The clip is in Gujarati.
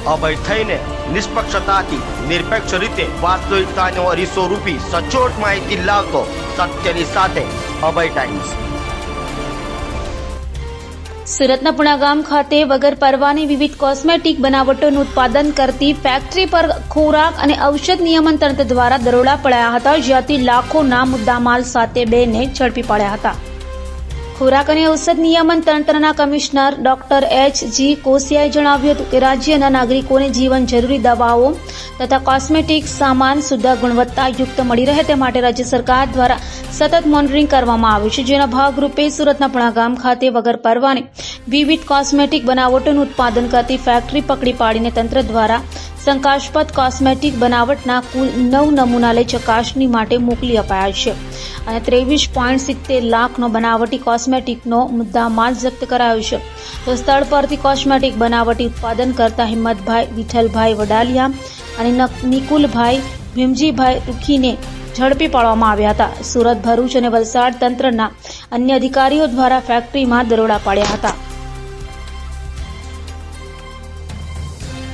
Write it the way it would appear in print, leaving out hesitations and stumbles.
અભય થઈને નિષ્પક્ષતાથી નિરપેક્ષ રીતે વાસ્તવિકતાનો અરીસો રૂપી સચોટ માહિતી લાવતો સત્યની સાથે અભય ટાઈમ્સ। સુરતના પુણાગામ ખાતે વગર પરવાની વિવિધ કોસ્મેટિક બનાવટોનું ઉત્પાદન કરતી ફેક્ટરી પર ખોરાક અને ઔષધ નિયમન તંત્ર દ્વારા દરોડા પડ્યા હતા, જ્યાંથી લાખોના મુદ્દામાલ સાથે 2 ને ઝડપી પાડ્યા હતા। ખોરાક અને ઔષધ નિયમન તંત્રના કમિશનર ડોક્ટર H.G. કોશિયાએ જણાવ્યું હતું કે રાજ્યના નાગરિકોને જીવન જરૂરી દવાઓ તથા કોસ્મેટિક સામાન શુદ્ધ ગુણવત્તાયુક્ત મળી રહે તે માટે રાજ્ય સરકાર દ્વારા સતત મોનિટરિંગ કરવામાં આવ્યું છે, જેના ભાગરૂપે સુરતના પુણાગામ ખાતે વગર પરવાની વિવિધ કોસ્મેટિક બનાવટોનું ઉત્પાદન કરતી ફેક્ટરી પકડી પાડીને તંત્ર દ્વારા શંકાસ્પદ કોસ્મેટિક બનાવટના કુલ 9 નમૂના લઈ ચકાસણી માટે મોકલી અપાયા છે અને 23.70 લાખનો બનાવટી કોસ્મેટિકનો મુદ્દામાલ જપ્ત કરાયો છે। તો સ્થળ પરથી કોસ્મેટિક બનાવટી ઉત્પાદન કરતા હિંમતભાઈ વિઠ્ઠલભાઈ વડાલિયા અને નિકુલભાઈ ભીમજીભાઈ રૂખીને ઝડપી પાડવામાં આવ્યા હતા। સુરત, ભરૂચ અને વલસાડ તંત્રના અન્ય અધિકારીઓ દ્વારા ફેક્ટરીમાં દરોડા પાડ્યા હતા।